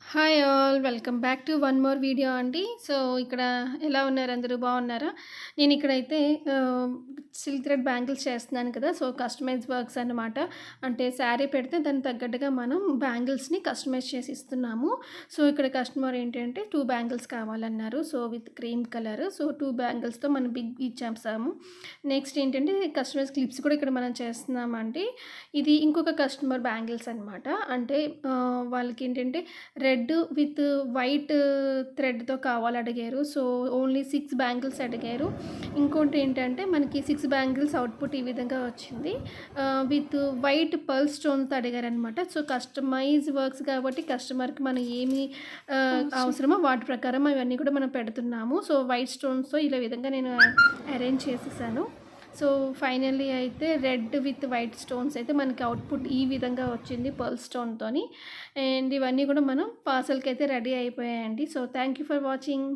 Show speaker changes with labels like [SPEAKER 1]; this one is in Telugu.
[SPEAKER 1] Hi all welcome back to one more video అండి. సో, ఇక్కడ ఎలా ఉన్నారు అందరూ బాగున్నారా? నేను ఇక్కడైతే సిల్క్ థ్రెడ్ బ్యాంగిల్స్ చేస్తున్నాను కదా! సో, కస్టమైజ్ వర్క్స్ అన్నమాట. అంటే శారీ పెడితే దానికి తగ్గట్టుగా మనం బ్యాంగిల్స్‌ని కస్టమైజ్ చేసి ఇస్తున్నాము. సో, ఇక్కడ కస్టమర్ ఏంటంటే 2 బ్యాంగిల్స్ కావాలన్నారు. So, with cream colour. So, 2 బ్యాంగిల్స్‌తో మనం బిగ్ ఇచ్చేసాము. నెక్స్ట్ ఏంటంటే కస్టమైజ్ క్లిప్స్ కూడా ఇక్కడ మనం చేస్తున్నామండి. ఇది ఇంకొక కస్టమర్ బ్యాంగిల్స్ అనమాట. అంటే వాళ్ళకేంటంటే రెడ్ విత్ వైట్ థ్రెడ్‌తో కావాలడిగారు. సో, ఓన్లీ 6 బ్యాంగిల్స్ అడిగారు. ఇంకోటేంటంటే మనకి 6 బ్యాంగిల్స్ అవుట్‌పుట్ ఈ విధంగా వచ్చింది. విత్ వైట్ పర్ల్ స్టోన్స్‌తో అడిగారనమాట. సో, కస్టమైజ్ వర్క్స్ కాబట్టి కస్టమర్‌కి మనం ఏమి అవసరమో వాటి ప్రకారం అవన్నీ కూడా మనం పెడుతున్నాము. సో, వైట్ స్టోన్స్‌తో ఇలా విధంగా నేను అరేంజ్ చేసేసాను. సో, ఫైనల్లీ అయితే రెడ్ విత్ వైట్ స్టోన్స్ అయితే మనకి అవుట్‌పుట్ ఈ విధంగా వచ్చింది పర్ల్ స్టోన్‌తోని. అండ్ ఇవన్నీ కూడా మనం పార్సెల్‌కైతే రెడీ అయిపోయాయండి. So, thank you for watching.